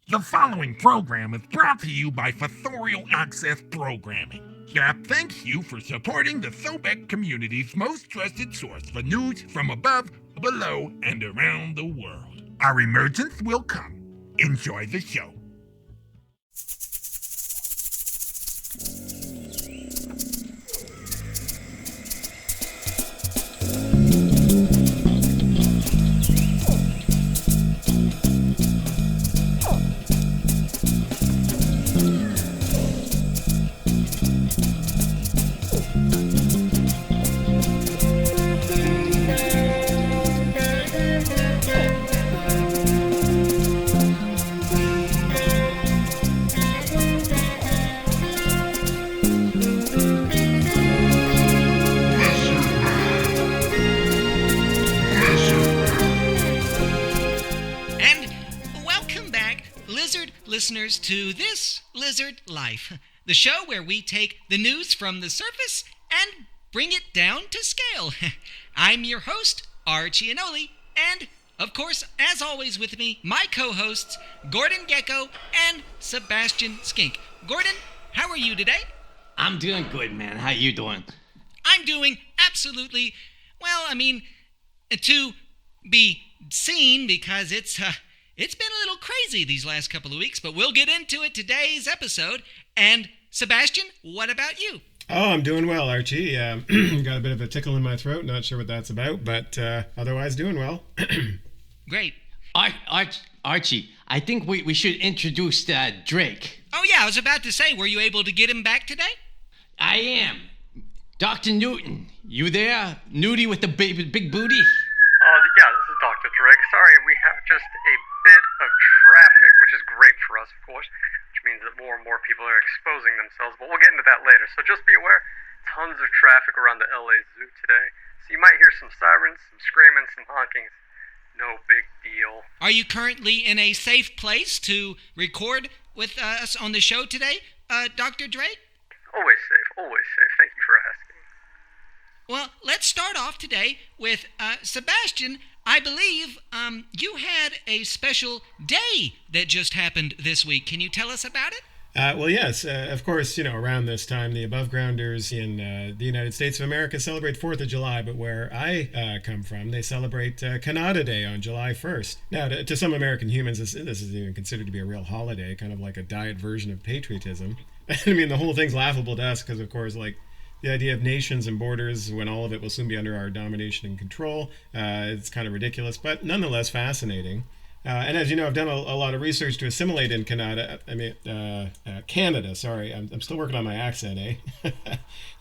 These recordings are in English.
The following program is brought to you by Authorial Access Programming. Thank you for supporting the Sobek community's most trusted source for news from above, below, and around the world. Our emergence will come. Enjoy the show. Listeners to This Lizard Life, the show where we take the news from the surface and bring it down to scale. I'm your host, Archie Anole, and, of course, as always with me, my co-hosts, Gordon Gecko and Sebastian Skink. Gordon, how are you today? I'm doing good, man. How you doing? I'm doing absolutely, to be seen because it's been a little crazy these last couple of weeks, but we'll get into it today's episode. And Sebastian, what about you? Oh, I'm doing well, Archie. Got a bit of a tickle in my throat. Not sure what that's about, but otherwise doing well. Great. Archie, I think we should introduce Drake. Oh, yeah, I was about to say, were you able to get him back today? I am. Dr. Newton, you there? Nudie with the big booty? Yeah, this is Dr. Drake. Sorry, we have just a bit of traffic, which is great for us, of course, which means that more and more people are exposing themselves, but we'll get into that later. So just be aware, tons of traffic around the LA Zoo today. So you might hear some sirens, some screaming, some honking. No big deal. Are you currently in a safe place to record with us on the show today, Dr. Drake? Always safe, always safe. Thank you for asking. Well, let's start off today with Sebastian. I believe you had a special day that just happened this week. Can you tell us about it? Well, yes. Of course, around this time, the above grounders in the United States of America celebrate 4th of July, but where I come from, they celebrate Canada Day on July 1st. Now, to some American humans, this is even considered to be a real holiday, kind of like a diet version of patriotism. I mean, the whole thing's laughable to us because, of course, the idea of nations and borders when all of it will soon be under our domination and control, it's kind of ridiculous, but nonetheless fascinating. And as you know, I've done a lot of research to assimilate in Canada. Sorry, I'm still working on my accent, eh?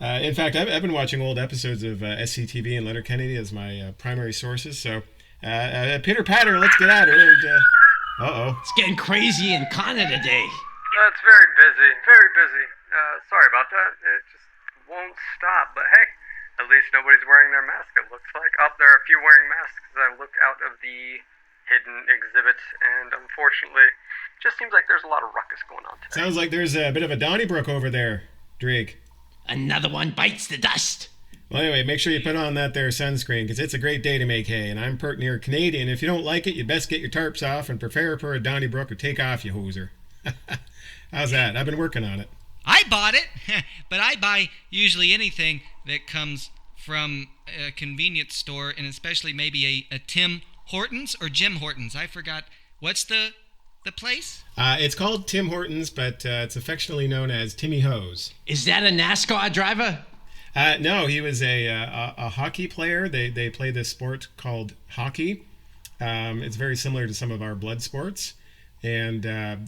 In fact, I've been watching old episodes of SCTV and Leonard Kennedy as my primary sources. So, pitter patter, let's get at it. And, It's getting crazy in Canada Day. It's very busy, very busy. Sorry about that. It just won't stop, but hey, at least nobody's wearing their mask, it looks like. There are a few wearing masks as I look out of the hidden exhibit, and unfortunately, it just seems like there's a lot of ruckus going on today. Sounds like there's a bit of a Donnybrook over there, Drake. Another one bites the dust. Well, anyway, make sure you put on that there sunscreen, because it's a great day to make hay, and I'm pert near Canadian. If you don't like it, you best get your tarps off and prepare for a Donnybrook or take off, you hoser. How's that? I've been working on it. I bought it, but I buy usually anything that comes from a convenience store, and especially maybe a Tim Hortons or Jim Hortons. I forgot. What's the place? It's called Tim Hortons, but it's affectionately known as Timmy Hose. Is that a NASCAR driver? No, he was a hockey player. They play this sport called hockey. It's very similar to some of our blood sports. And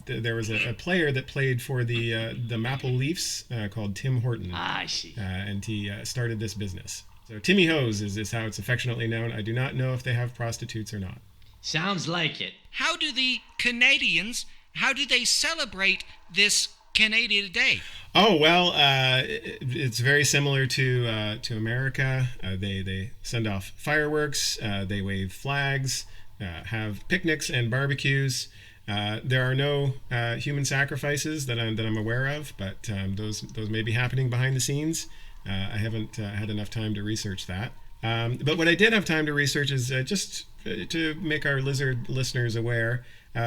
there was a player that played for the Maple Leafs called Tim Horton. I see. And he started this business. So Timmy Hose is how it's affectionately known. I do not know if they have prostitutes or not. Sounds like it. How do the Canadians, celebrate this Canadian Day? Oh, well, it's very similar to America. They send off fireworks, they wave flags, have picnics and barbecues. There are no human sacrifices that I'm aware of, but those may be happening behind the scenes. I haven't had enough time to research that. But what I did have time to research is just to make our lizard listeners aware,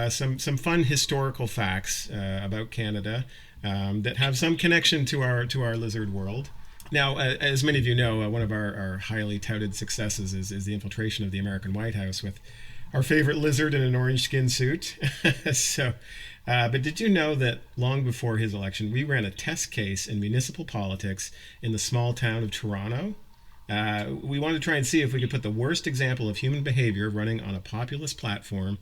some fun historical facts about Canada that have some connection to our lizard world. Now, as many of you know, one of our highly touted successes is the infiltration of the American White House with our favorite lizard in an orange skin suit. But did you know that long before his election, we ran a test case in municipal politics in the small town of Toronto? We wanted to try and see if we could put the worst example of human behavior running on a populist platform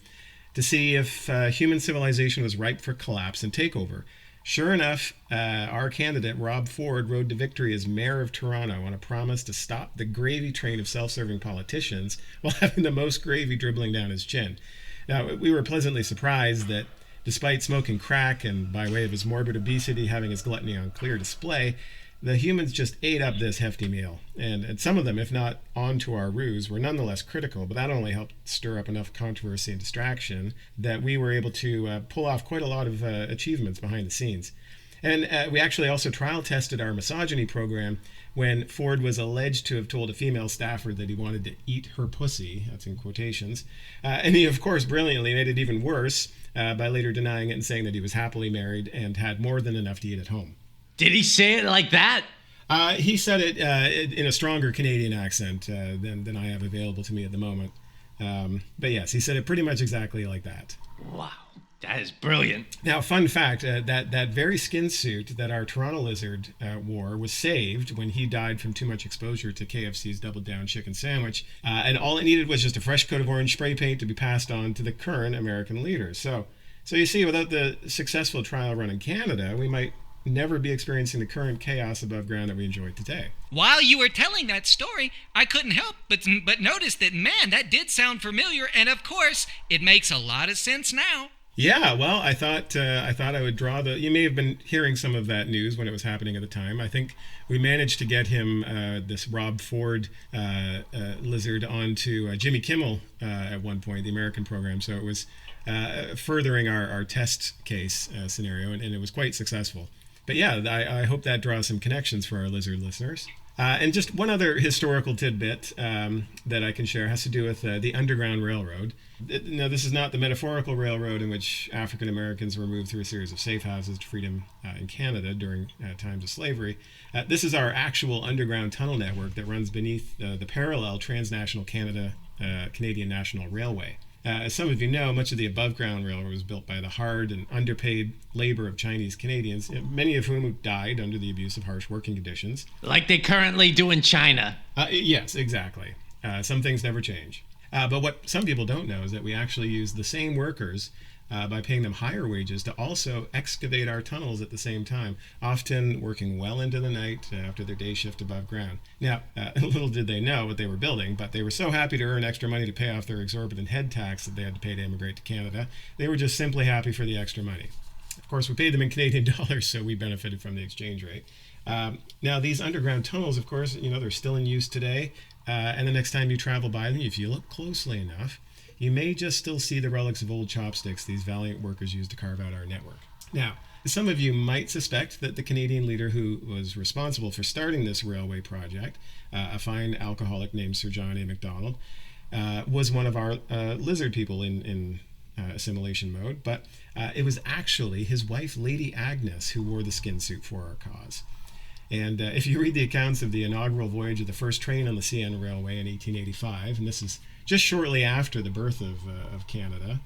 to see if human civilization was ripe for collapse and takeover. Sure enough, our candidate, Rob Ford, rode to victory as mayor of Toronto on a promise to stop the gravy train of self-serving politicians while having the most gravy dribbling down his chin. Now, we were pleasantly surprised that despite smoking crack and by way of his morbid obesity having his gluttony on clear display, the humans just ate up this hefty meal. And some of them, if not onto our ruse, were nonetheless critical, but that only helped stir up enough controversy and distraction that we were able to pull off quite a lot of achievements behind the scenes. And we actually also trial tested our misogyny program when Ford was alleged to have told a female staffer that he wanted to eat her pussy, that's in quotations. And he, of course, brilliantly made it even worse by later denying it and saying that he was happily married and had more than enough to eat at home. Did he say it like that? He said it in a stronger Canadian accent than I have available to me at the moment. But yes, he said it pretty much exactly like that. Wow, that is brilliant. Now, fun fact, that very skin suit that our Toronto lizard wore was saved when he died from too much exposure to KFC's Double Down chicken sandwich. And all it needed was just a fresh coat of orange spray paint to be passed on to the current American leaders. So you see, without the successful trial run in Canada, we might never be experiencing the current chaos above ground that we enjoy today. While you were telling that story, I couldn't help but notice that, man, that did sound familiar, and of course, it makes a lot of sense now. Yeah, well, I thought I would draw the... You may have been hearing some of that news when it was happening at the time. I think we managed to get him, this Rob Ford lizard, onto Jimmy Kimmel at one point, the American program, so it was furthering our test case scenario, and it was quite successful. But yeah, I hope that draws some connections for our lizard listeners. And just one other historical tidbit that I can share has to do with the Underground Railroad. Now, this is not the metaphorical railroad in which African Americans were moved through a series of safe houses to freedom in Canada during times of slavery. This is our actual underground tunnel network that runs beneath the parallel transnational Canadian National Railway. As some of you know, much of the above-ground railroad was built by the hard and underpaid labor of Chinese Canadians, many of whom died under the abuse of harsh working conditions. Like they currently do in China. Yes, exactly. Some things never change. But what some people don't know is that we actually use the same workers by paying them higher wages to also excavate our tunnels at the same time, often working well into the night after their day shift above ground. Now, little did they know what they were building, but they were so happy to earn extra money to pay off their exorbitant head tax that they had to pay to immigrate to Canada. They were just simply happy for the extra money. Of course, we paid them in Canadian dollars, so we benefited from the exchange rate. Now, these underground tunnels, of course, they're still in use today, and the next time you travel by them, if you look closely enough, you may just still see the relics of old chopsticks these valiant workers used to carve out our network. Now, some of you might suspect that the Canadian leader who was responsible for starting this railway project, a fine alcoholic named Sir John A. Macdonald, was one of our lizard people in assimilation mode, but it was actually his wife, Lady Agnes, who wore the skin suit for our cause. And if you read the accounts of the inaugural voyage of the first train on the CN Railway in 1885, and this is just shortly after the birth of Canada,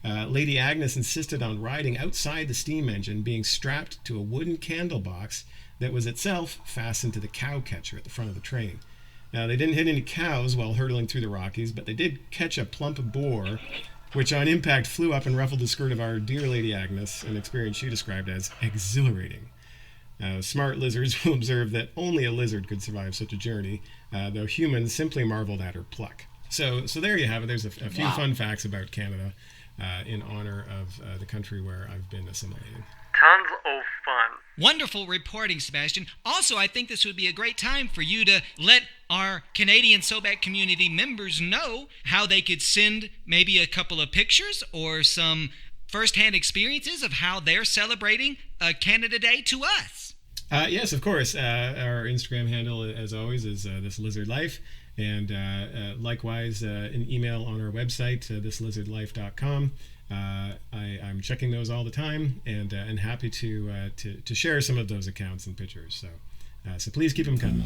Lady Agnes insisted on riding outside the steam engine, being strapped to a wooden candle box that was itself fastened to the cow catcher at the front of the train. Now, they didn't hit any cows while hurtling through the Rockies, but they did catch a plump boar, which on impact flew up and ruffled the skirt of our dear Lady Agnes, an experience she described as exhilarating. Smart lizards will observe that only a lizard could survive such a journey, though humans simply marveled at her pluck. So there you have it. There's a few fun facts about Canada in honor of the country where I've been assimilating. Tons of fun. Wonderful reporting, Sebastian. Also, I think this would be a great time for you to let our Canadian SOBAC community members know how they could send maybe a couple of pictures or some first-hand experiences of how they're celebrating Canada Day to us. Yes, of course. Our Instagram handle, as always, is This Lizard Life. And likewise, an email on our website, thislizardlife.com. I'm checking those all the time and happy to share some of those accounts and pictures. So please keep them coming.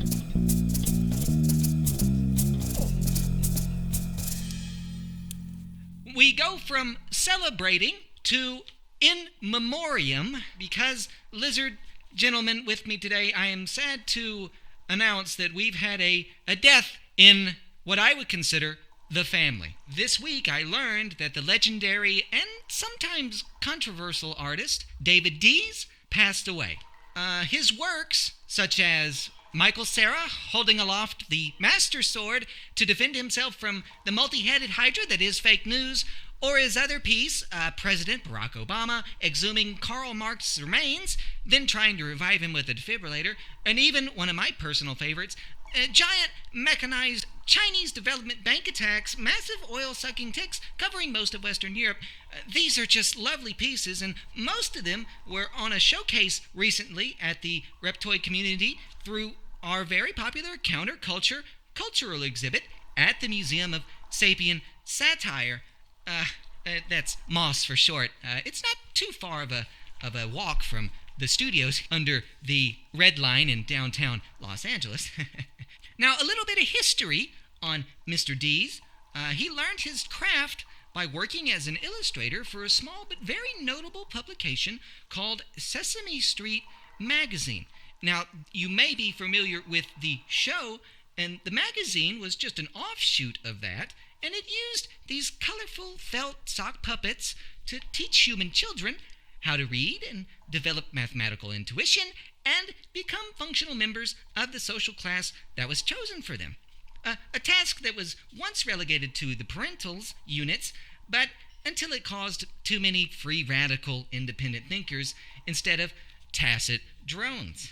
We go from celebrating to in memoriam because, Lizard gentlemen, with me today, I am sad to announce that we've had a death in what I would consider the family. This week I learned that the legendary and sometimes controversial artist David Dees passed away. His works, such as Michael Cera holding aloft the Master Sword to defend himself from the multi-headed Hydra that is fake news, or his other piece, President Barack Obama exhuming Karl Marx's remains, then trying to revive him with a defibrillator, and even one of my personal favorites, giant mechanized Chinese development bank attacks, massive oil-sucking ticks covering most of Western Europe. These are just lovely pieces, and most of them were on a showcase recently at the Reptoid community through our very popular counterculture cultural exhibit at the Museum of Sapien Satire. That's MOSS for short. It's not too far of a walk from the studios under the Red Line in downtown Los Angeles. Now, a little bit of history on Mr. Dees. He learned his craft by working as an illustrator for a small but very notable publication called Sesame Street Magazine. Now, you may be familiar with the show, and the magazine was just an offshoot of that, and it used these colorful felt sock puppets to teach human children how to read and develop mathematical intuition and become functional members of the social class that was chosen for them. A task that was once relegated to the parentals units, but until it caused too many free radical independent thinkers instead of tacit drones.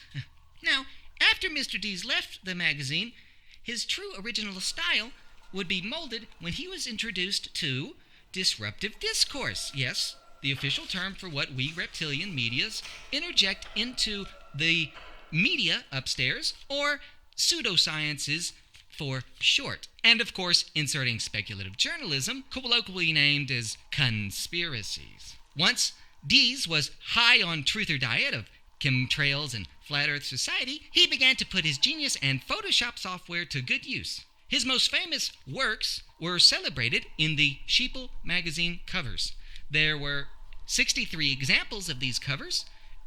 Now, after Mr. Dees left the magazine, his true original style would be molded when he was introduced to disruptive discourse. Yes, the official term for what we reptilian medias interject into the media upstairs, or pseudosciences for short. And of course, inserting speculative journalism, colloquially named as conspiracies. Once Dees was high on truther diet of chemtrails and flat earth society, he began to put his genius and Photoshop software to good use. His most famous works were celebrated in the Sheeple magazine covers. There were 63 examples of these covers,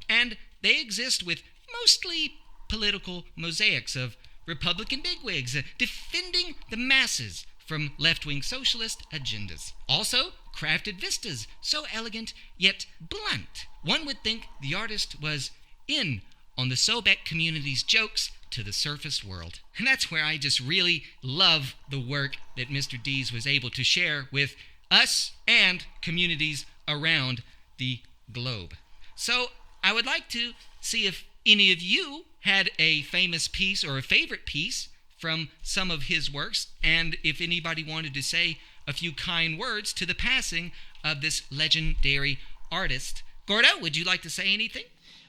and they exist with mostly political mosaics of Republican bigwigs defending the masses from left-wing socialist agendas. Also, crafted vistas, so elegant yet blunt. One would think the artist was in on the Sobek community's jokes to the surface world. And that's where I just really love the work that Mr. Dees was able to share with us and communities around the globe. So I would like to see if any of you had a famous piece or a favorite piece from some of his works, and if anybody wanted to say a few kind words to the passing of this legendary artist. Gordo, would you like to say anything?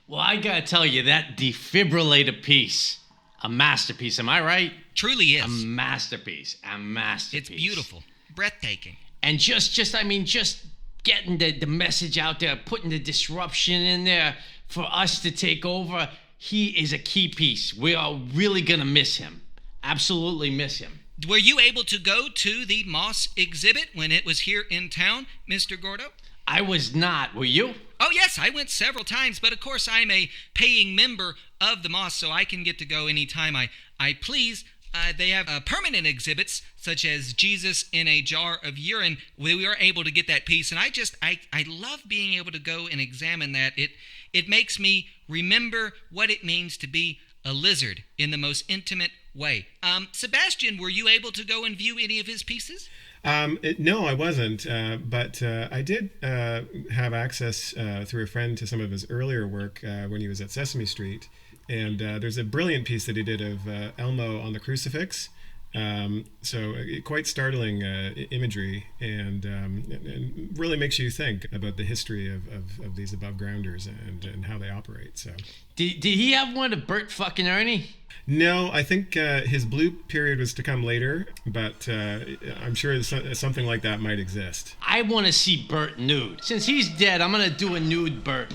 Well, I gotta tell you, that defibrillator piece, a masterpiece, am I right? Truly is. A masterpiece. It's beautiful, breathtaking. And just getting the message out there, putting the disruption in there for us to take over, he is a key piece. We are really gonna miss him. Absolutely miss him. Were you able to go to the MOSS exhibit when it was here in town, Mr. Gordo? I was not. Were you? Oh, yes, I went several times, but of course I'm a paying member of the MOSS, so I can get to go anytime I please. They have permanent exhibits, such as Jesus in a Jar of Urine. We were able to get that piece, and I love being able to go and examine that. It makes me remember what it means to be a lizard in the most intimate way. Sebastian, were you able to go and view any of his pieces? No, I wasn't, but I did have access through a friend to some of his earlier work when he was at Sesame Street. And there's a brilliant piece that he did of Elmo on the crucifix So quite startling imagery, and really makes you think about the history of these above grounders and how they operate. So, Did he have one of Bert fucking Ernie? no, I think his blue period was to come later, but I'm sure something like that might exist. I want to see Bert nude. Since he's dead, I'm gonna do a nude Bert.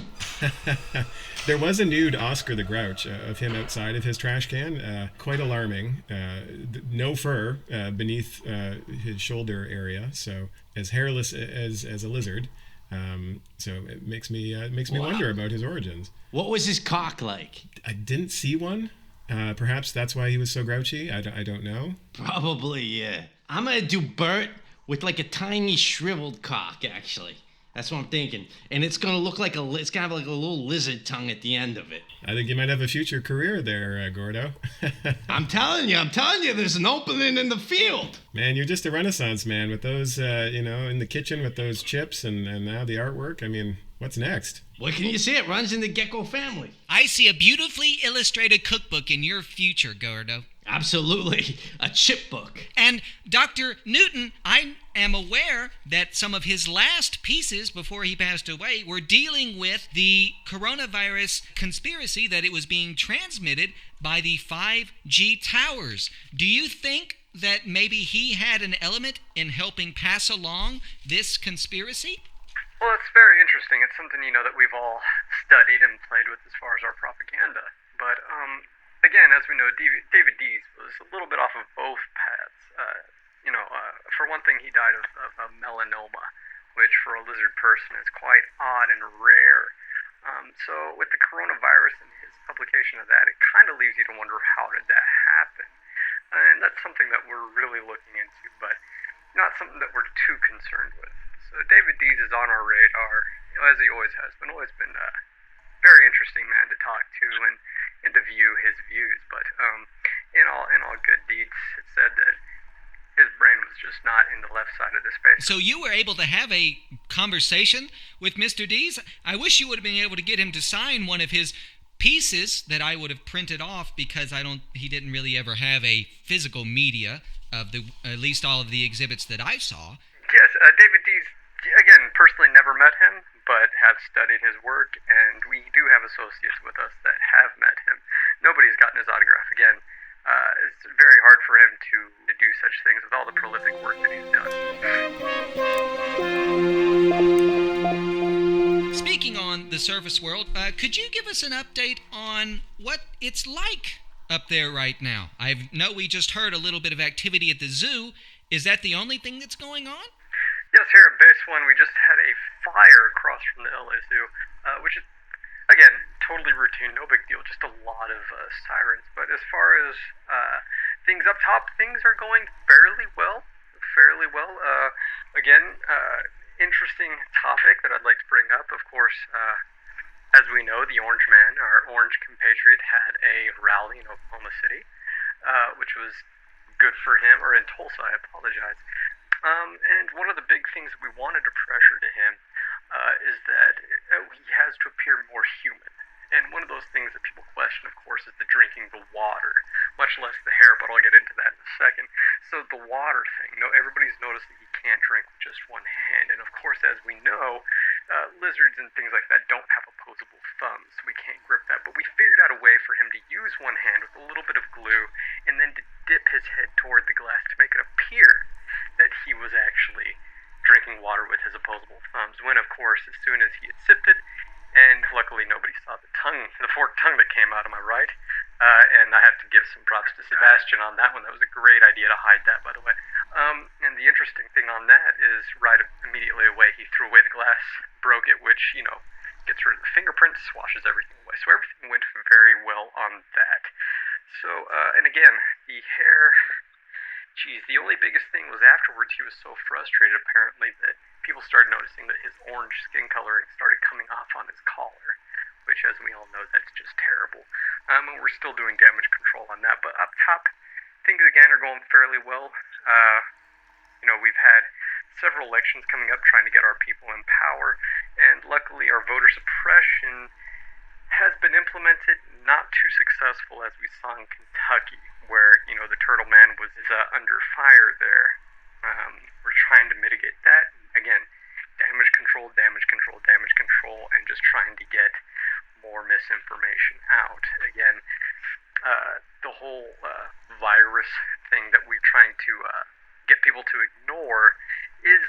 There was a nude Oscar the Grouch of him outside of his trash can. Quite alarming. No fur beneath his shoulder area, so as hairless as a lizard. So it makes me wonder about his origins. What was his cock like? I didn't see one. Perhaps that's why he was so grouchy. I don't know. Probably, yeah. I'm gonna do Bert with like a tiny shriveled cock, actually. That's what I'm thinking. And it's gonna look like it's gonna have like a little lizard tongue at the end of it. I think you might have a future career there, Gordo. I'm telling you, there's an opening in the field. Man, you're just a renaissance man with those, in the kitchen with those chips and now the artwork. I mean, what's next? What can you say? It runs in the Gecko family. I see a beautifully illustrated cookbook in your future, Gordo. Absolutely. A chip book. And Dr. Newton, I am aware that some of his last pieces before he passed away were dealing with the coronavirus conspiracy that it was being transmitted by the 5G towers. Do you think that maybe he had an element in helping pass along this conspiracy? Well, it's very interesting. It's something, that we've all studied and played with as far as our propaganda. But, again, as we know, David Dees was a little bit off of both paths. For one thing, he died of melanoma, which for a lizard person is quite odd and rare. So with the coronavirus and his publication of that, it kind of leaves you to wonder, how did that happen? And that's something that we're really looking into, but not something that we're too concerned with. So David Dees is on our radar, as he always has been. Always been a very interesting man to talk to and to view his views. But in all good deeds, it said that his brain was just not in the left side of the space. So you were able to have a conversation with Mr. Dees? I wish you would have been able to get him to sign one of his pieces that I would have printed off, because he didn't really ever have a physical media of at least all of the exhibits that I saw. Yes, David Dees, again, personally never met him, but have studied his work, and we do have associates with us that have met him. Nobody's gotten his autograph. Again, it's very hard for him to do such things with all the prolific work that he's done. Speaking on the surface world, could you give us an update on what it's like up there right now? I know we just heard a little bit of activity at the zoo. Is that the only thing that's going on? Yes, here at Base 1, we just had a fire across from the LA Zoo, which is, again, totally routine, no big deal, just a lot of sirens. But as far as things up top, things are going fairly well. Again, interesting topic that I'd like to bring up. Of course, as we know, the Orange Man, our orange compatriot, had a rally in Oklahoma City, which was good for him, or in Tulsa, I apologize. And one of the big things that we wanted to pressure to him is that he has to appear more human. And one of those things that people question, of course, is the drinking the water, much less the hair, but I'll get into that in a second. So the water thing, everybody's noticed that he can't drink with just one hand. And of course, as we know, lizards and things like that don't have opposable thumbs, so we can't grip that. But we figured out a way for him to use one hand with a little bit of glue and then to dip his head toward the glass to make it appear that he was actually drinking water with his opposable thumbs, when of course, as soon as he had sipped it, and luckily nobody saw the forked tongue that came out of my right, and I have to give some props to Sebastian on that one. That was a great idea to hide that, by the way. And the interesting thing on that is right immediately away, he threw away the glass, broke it, which, gets rid of the fingerprints, washes everything away. So everything went very well on that. So, and again, the hair... Geez, the only biggest thing was afterwards he was so frustrated, apparently, that people started noticing that his orange skin coloring started coming off on his collar, which, as we all know, that's just terrible. And we're still doing damage control on that. But up top, things, again, are going fairly well. We've had several elections coming up trying to get our people in power, and luckily our voter suppression has been implemented, not too successful as we saw in Kentucky, where, the Turtle Man was under fire there. We're trying to mitigate that. Again, damage control, and just trying to get more misinformation out. Again, the whole virus thing that we're trying to get people to ignore is,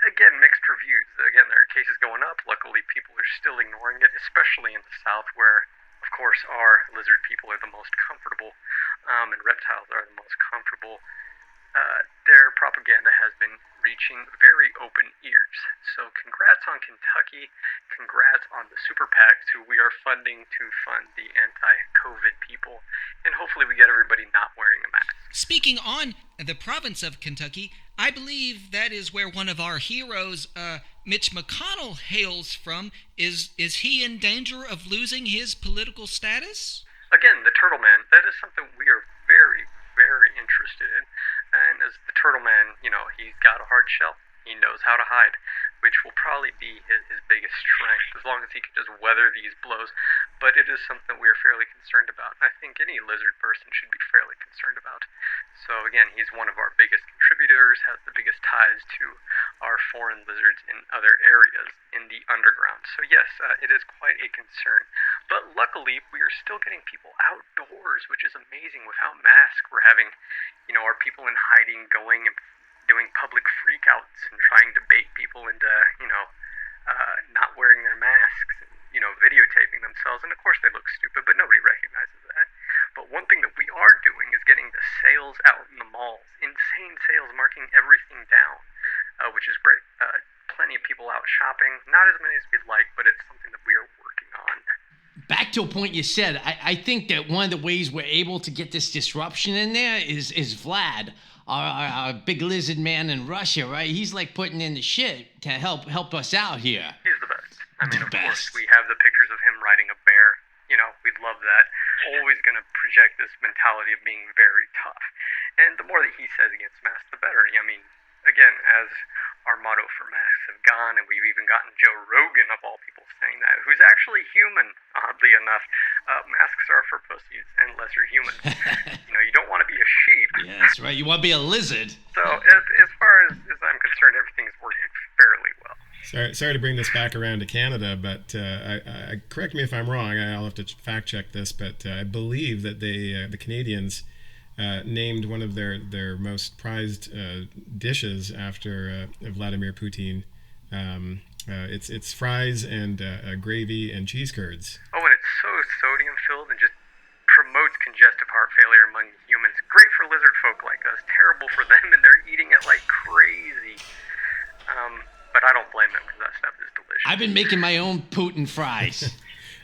again, mixed reviews. Again, there are cases going up. Luckily, people are still ignoring it, especially in the South, where, of course, our lizard people are the most comfortable, and reptiles are the most comfortable. Their propaganda has been reaching very open ears. So congrats on Kentucky. Congrats on the super PACs who we are funding to fund the anti-COVID people. And hopefully we get everybody not wearing a mask. Speaking on the province of Kentucky, I believe that is where one of our heroes, Mitch McConnell, hails from. Is he in danger of losing his political status? Again, the Turtle Man, that is something we are very, very interested in. And as the Turtle Man, he's got a hard shell. He knows how to hide, which will probably be his biggest strength, as long as he can just weather these blows. But it is something we are fairly concerned about. I think any lizard person should be fairly concerned about. So again, he's one of our biggest contributors, has the biggest ties to our foreign lizards in other areas in the underground. So yes, it is quite a concern. But luckily, we are still getting people outdoors, which is amazing. Without masks, we're having, our people in hiding going and doing public freakouts and trying to bait people into, not wearing their masks and, videotaping themselves. And of course they look stupid, but nobody recognizes that. But one thing that we are doing is getting the sales out in the malls. Insane sales, marking everything down, which is great. Plenty of people out shopping. Not as many as we'd like, but it's something that we are working on. Back to a point you said, I think that one of the ways we're able to get this disruption in there is Vlad, our big lizard man in Russia, right? He's like putting in the shit to help us out here. He's the best. I mean, of course, we have the pictures of him riding a bear. We'd love that. Always going to project this mentality of being very tough. And the more that he says against masks, the better. I mean, again, as our motto for masks have gone, and we've even gotten Joe Rogan, of all people, saying that, who's actually human, oddly enough. Masks are for pussies and lesser humans. You don't want to be a sheep. Yeah, that's right. You want to be a lizard. So as far as I'm concerned, everything's working fairly well. Sorry to bring this back around to Canada, but correct me if I'm wrong. I'll have to fact check this, but I believe that the Canadians named one of their most prized dishes after Vladimir Putin. It's fries and gravy and cheese curds. Oh, and it's so sodium filled and just promotes congestive heart failure among humans. Great for lizard folk like us. Terrible for them, and they're eating it like crazy. But I don't blame them because that stuff is delicious. I've been making my own Putin fries.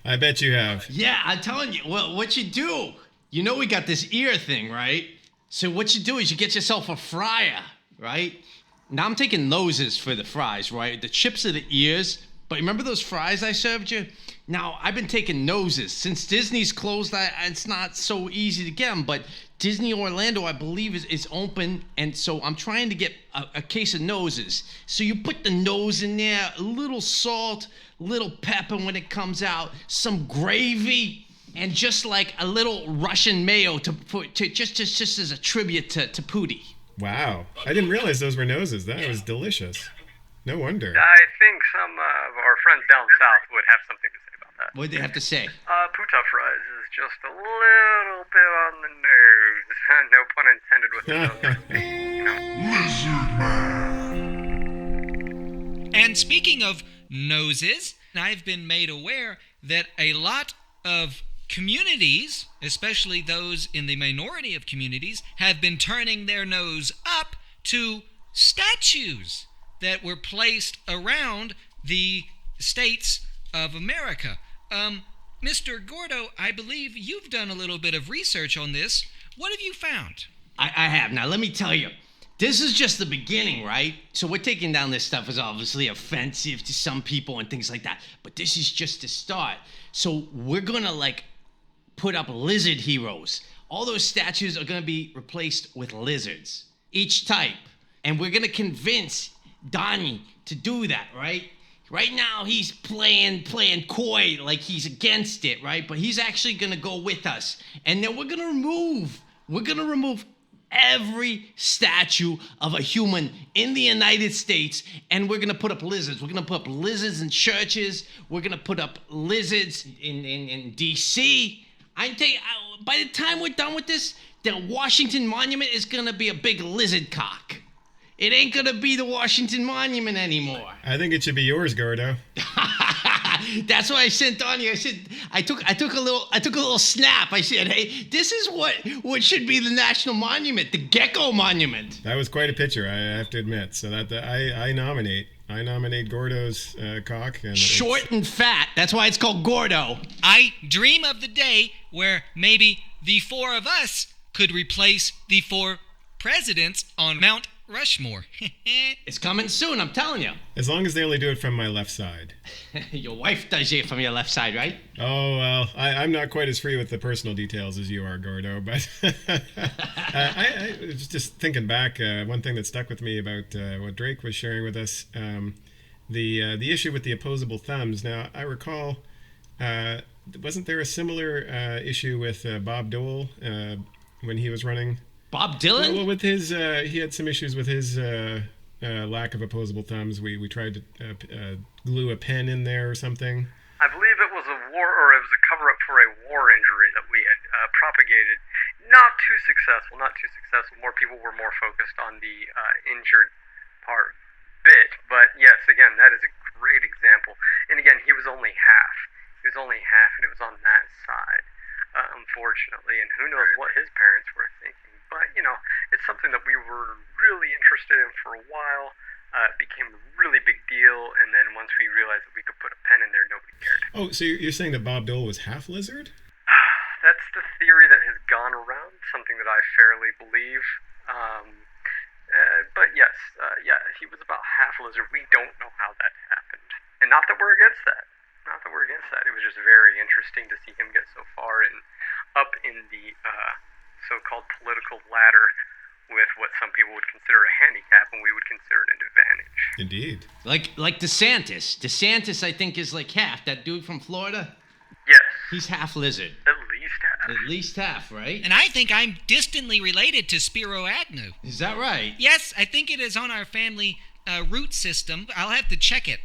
I bet you have. Yeah, I'm telling you. Well, what you do, we got this ear thing, right? So what you do is you get yourself a fryer, right? Now I'm taking noses for the fries, right? The chips are the ears. But remember those fries I served you? Now, I've been taking noses. Since Disney's closed, it's not so easy to get them. But Disney Orlando, I believe, is open. And so I'm trying to get a case of noses. So you put the nose in there, a little salt, little pepper when it comes out, some gravy, and just like a little Russian mayo just as a tribute to Pootie. Wow. I didn't realize those were noses. That was delicious. No wonder. I think some of our friends down south would have something to say about that. What did they have to say? Puta fries is just a little bit on the nose. No pun intended with the nose. And speaking of noses, I've been made aware that a lot of communities, especially those in the minority of communities, have been turning their nose up to statues that were placed around the states of America. Mr. Gordo, I believe you've done a little bit of research on this. What have you found? I have. Now, let me tell you, this is just the beginning, right? So we're taking down this stuff is obviously offensive to some people and things like that. But this is just the start. So we're going to, put up lizard heroes. All those statues are going to be replaced with lizards, each type. And we're going to convince Donnie to do that, right? Right now he's playing coy like he's against it, right? But he's actually gonna go with us. And then we're gonna remove We're going to remove every statue of a human in the United States, and we're going to put up lizards. We're going to put up lizards in churches. We're going to put up lizards in D.C. I tell you, by the time we're done with this, the Washington Monument is going to be a big lizard cock. It ain't going to be the Washington Monument anymore. I think it should be yours, Gordo. That's why I sent on you. I said I took a little snap. I said, hey, this is what should be the national monument, the Gecko Monument. That was quite a picture, I have to admit. So that I nominate Gordo's cock. And short and fat. That's why it's called Gordo. I dream of the day where maybe the four of us could replace the four presidents on Mount Rushmore. It's coming soon, I'm telling you. As long as they only do it from my left side. Your wife does it from your left side, right? Oh, well, I'm not quite as free with the personal details as you are, Gordo, but I was just thinking back, one thing that stuck with me about what Drake was sharing with us, the issue with the opposable thumbs. Now, I recall, wasn't there a similar issue with Bob Dole when he was running? Bob Dylan? Well, with his, he had some issues with his lack of opposable thumbs. We tried to glue a pen in there or something. I believe it was a cover-up for a war injury that we had propagated. Not too successful. More people were more focused on the injured part bit. But yes, again, that is a great example. And again, he was only half. And it was on that side, unfortunately. And who knows what his parents were thinking. But, it's something that we were really interested in for a while. It became a really big deal, and then once we realized that we could put a pen in there, nobody cared. Oh, so you're saying that Bob Dole was half lizard? That's the theory that has gone around, something that I fairly believe. But yes, he was about half lizard. We don't know how that happened. And not that we're against that. It was just very interesting to see him get so far and up in the so-called political ladder with what some people would consider a handicap and we would consider an advantage. Indeed. Like DeSantis. DeSantis, I think, is like half. That dude from Florida? Yes. He's half lizard. At least half, right? And I think I'm distantly related to Spiro Agnew. Is that right? Yes, I think it is on our family root system. I'll have to check it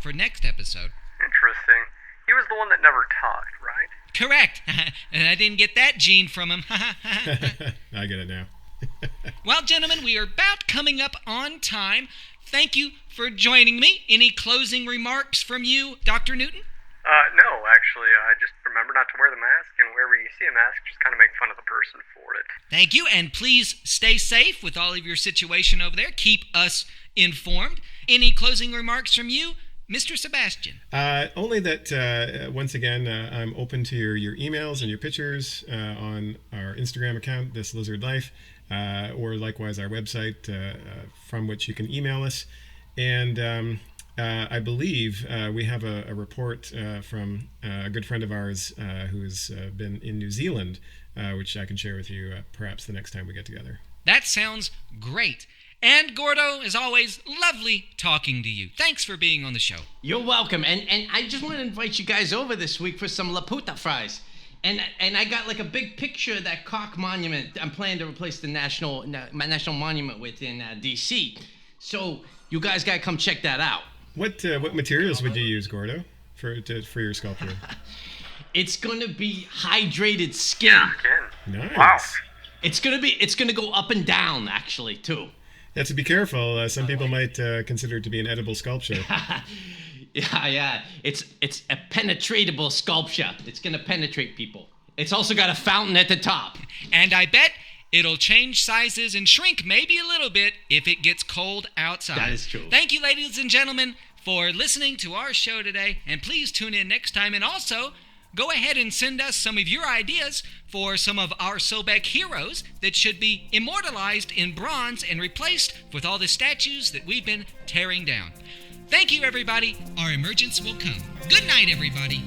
for next episode. Interesting. He was the one that never talked, right? Correct. And I didn't get that gene from him. I get it now. Well, gentlemen, we are about coming up on time. Thank you for joining me. Any closing remarks from you, Dr. Newton? No, actually. Just remember not to wear the mask, and wherever you see a mask, just kind of make fun of the person for it. Thank you, and please stay safe with all of your situation over there. Keep us informed. Any closing remarks from you, Mr. Sebastian? Only that, once again, I'm open to your emails and your pictures on our Instagram account, This Lizard Life, or likewise our website, from which you can email us. And I believe we have a report from a good friend of ours who's been in New Zealand, which I can share with you perhaps the next time we get together. That sounds great. And Gordo, as always, lovely talking to you. Thanks for being on the show. You're welcome. And I just want to invite you guys over this week for some La Puta fries. And I got like a big picture of that cock monument I'm planning to replace the national monument with in D.C. So you guys got to come check that out. What materials would you use, Gordo, for your sculpture? It's going to be hydrated skin. Nice. Wow. It's going to go up and down, actually, too. You have to be careful. Some people might consider it to be an edible sculpture. Yeah. It's a penetratable sculpture. It's going to penetrate people. It's also got a fountain at the top. And I bet it'll change sizes and shrink maybe a little bit if it gets cold outside. That is true. Thank you, ladies and gentlemen, for listening to our show today. And please tune in next time. And also, go ahead and send us some of your ideas for some of our Sobek heroes that should be immortalized in bronze and replaced with all the statues that we've been tearing down. Thank you, everybody. Our emergence will come. Good night, everybody.